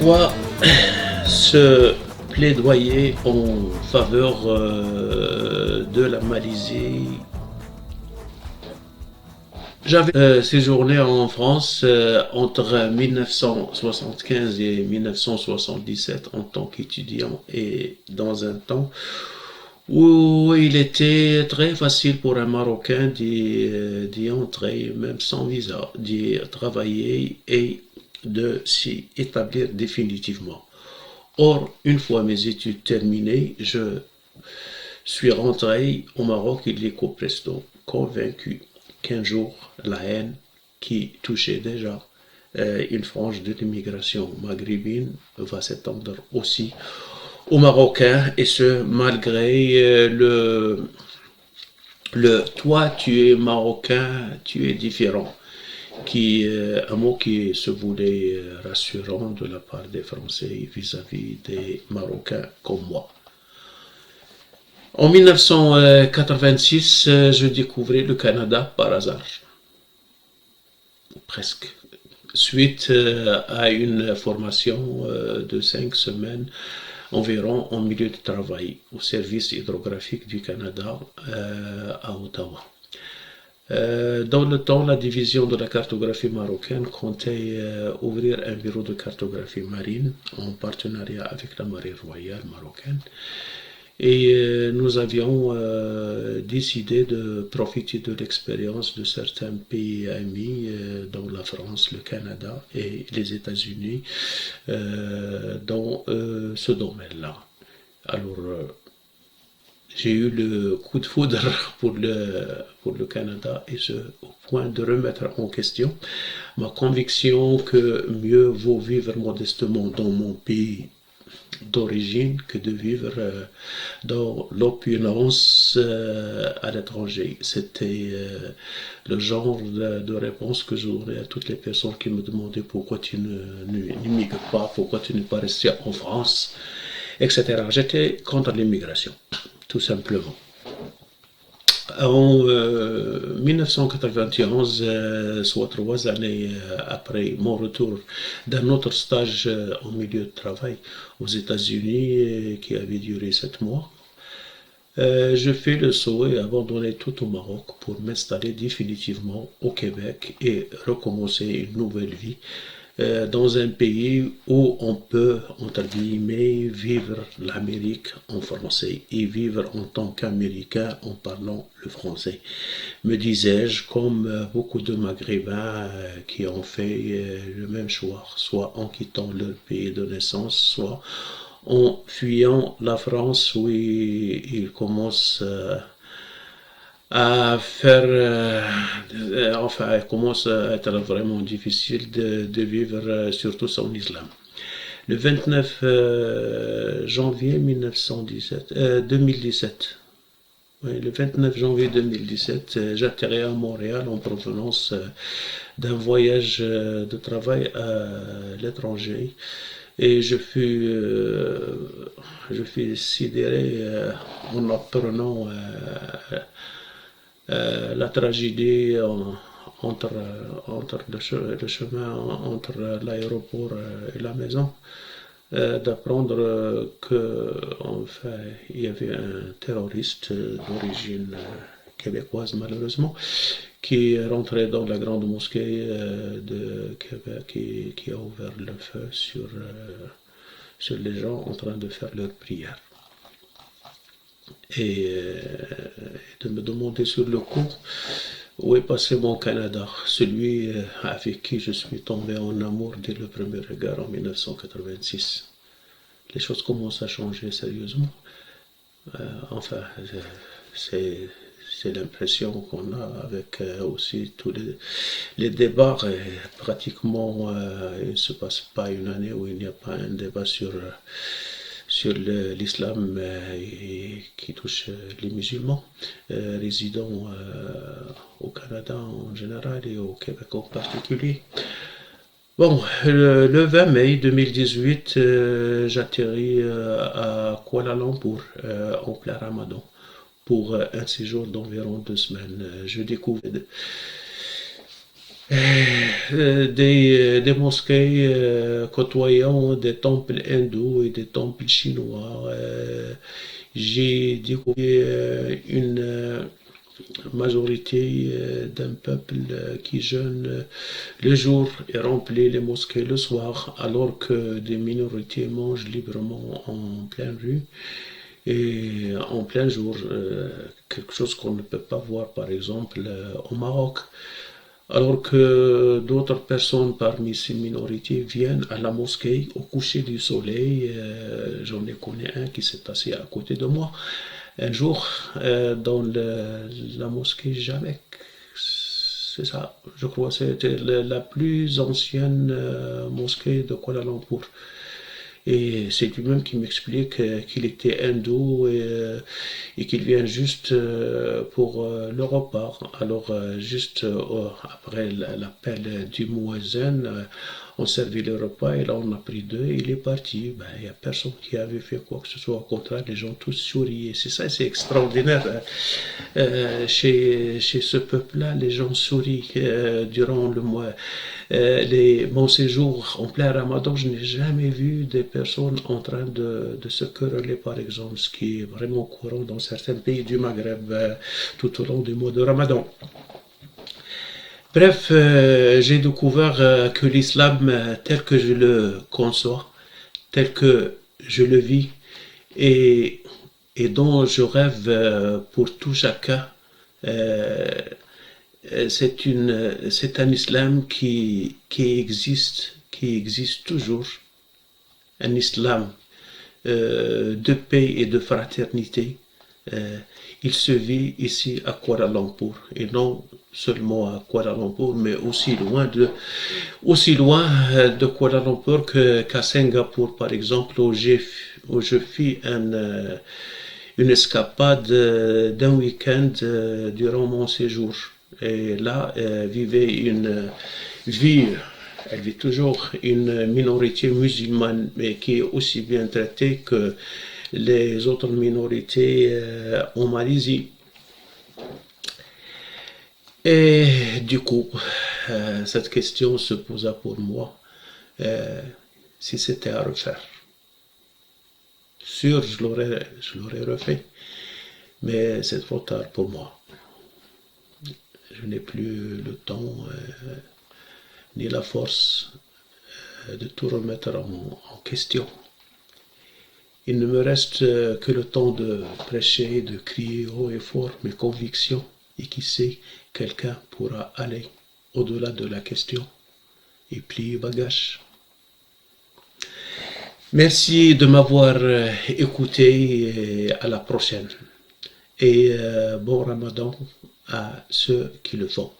Pourquoi ce plaidoyer en faveur de la Malaisie? J'avais séjourné en France entre 1975 et 1977 en tant qu'étudiant et dans un temps où il était très facile pour un Marocain d'y entrer, même sans visa, d'y travailler et de s'y établir définitivement. Or, une fois mes études terminées, je suis rentré au Maroc illico presto, convaincu qu'un jour la haine qui touchait déjà une frange de l'immigration maghrébine va s'étendre aussi aux Marocains, et ce malgré le toi tu es marocain, tu es différent, un mot qui se voulait rassurant de la part des Français vis-à-vis des Marocains comme moi. En 1986, je découvrais le Canada par hasard, presque, suite à une formation de 5 semaines environ en milieu de travail au service hydrographique du Canada à Ottawa. Dans le temps, la division de la cartographie marocaine comptait ouvrir un bureau de cartographie marine en partenariat avec la Marine royale marocaine. Et nous avions décidé de profiter de l'expérience de certains pays amis, dont la France, le Canada et les États-Unis, dans ce domaine-là. Alors, j'ai eu le coup de foudre pour le Canada, et ce, au point de remettre en question ma conviction que mieux vaut vivre modestement dans mon pays d'origine que de vivre dans l'opulence à l'étranger. C'était le genre de réponse que j'aurais à toutes les personnes qui me demandaient pourquoi tu n'immigres pas, pourquoi tu n'es pas resté en France, etc. J'étais contre l'immigration, tout simplement. En 1991, soit 3 années après mon retour d'un autre stage en milieu de travail aux États-Unis qui avait duré 7 mois, je fais le saut et abandonner tout au Maroc pour m'installer définitivement au Québec et recommencer une nouvelle vie dans un pays où on peut, entre guillemets, vivre l'Amérique en français et vivre en tant qu'Américain en parlant le français. Me disais-je, comme beaucoup de Maghrébins qui ont fait le même choix, soit en quittant leur pays de naissance, soit en fuyant la France où ils commencent à faire, enfin, il commence à être vraiment difficile de vivre, surtout son islam. Le 29 janvier 2017, oui, le 29 janvier 2017, j'atterris à Montréal en provenance d'un voyage de travail à l'étranger, et je fus sidéré en apprenant la tragédie entre le chemin entre l'aéroport et la maison, d'apprendre que enfin il y avait un terroriste d'origine québécoise, malheureusement, qui est rentré dans la grande mosquée de Québec et qui a ouvert le feu sur les gens en train de faire leur prière. Et de me demander sur le coup où est passé mon Canada, celui avec qui je suis tombé en amour dès le premier regard en 1986. Les choses commencent à changer sérieusement. Enfin, c'est l'impression qu'on a avec aussi tous les débats. Pratiquement, il ne se passe pas une année où il n'y a pas un débat sur l'islam qui touche les musulmans résidant au Canada en général et au Québec en particulier. Bon, le 20 mai 2018, j'atterris à Kuala Lumpur en plein Ramadan pour un séjour d'environ 2 semaines. Je découvre des mosquées côtoyant des temples hindous et des temples chinois. J'ai découvert une majorité d'un peuple qui jeûne le jour et remplit les mosquées le soir, alors que des minorités mangent librement en pleine rue et en plein jour, quelque chose qu'on ne peut pas voir par exemple au Maroc. Alors que d'autres personnes parmi ces minorités viennent à la mosquée au coucher du soleil. J'en ai connu un qui s'est assis à côté de moi un jour dans la mosquée Jamek. C'est ça, je crois que c'était la plus ancienne mosquée de Kuala Lumpur. Et c'est lui-même qui m'explique qu'il était hindou et qu'il vient juste pour le repas. Alors, juste après l'appel du muezzin, on servit le repas et là on a pris deux et il est parti. Ben, il n'y a personne qui avait fait quoi que ce soit. Au contraire, les gens tous souriaient. C'est ça, c'est extraordinaire. Chez ce peuple-là, les gens sourient durant le mois. Mon séjour en plein ramadan, je n'ai jamais vu des personnes en train de se quereller, par exemple, ce qui est vraiment courant dans certains pays du Maghreb tout au long du mois de ramadan. Bref, j'ai découvert que l'islam tel que je le conçois, tel que je le vis et, et dont je rêve pour tout chacun, euh, c'est un islam qui existe toujours, un islam de paix et de fraternité. Euh, il se vit ici à Kuala Lumpur et non seulement à Kuala Lumpur, mais aussi loin de Kuala Lumpur qu'à Singapour, par exemple, où je fis une escapade d'un week-end durant mon séjour. Et là, vie, elle vit toujours une minorité musulmane, mais qui est aussi bien traitée que les autres minorités en Malaisie. Et du coup, cette question se posa pour moi, si c'était à refaire. Sûr, je l'aurais refait, mais c'est trop tard pour moi. Je n'ai plus le temps ni la force de tout remettre en question. Il ne me reste que le temps de prêcher, de crier haut et fort mes convictions, et qui sait, quelqu'un pourra aller au-delà de la question et plier bagage. Merci de m'avoir écouté et à la prochaine. Et bon Ramadan à ceux qui le font.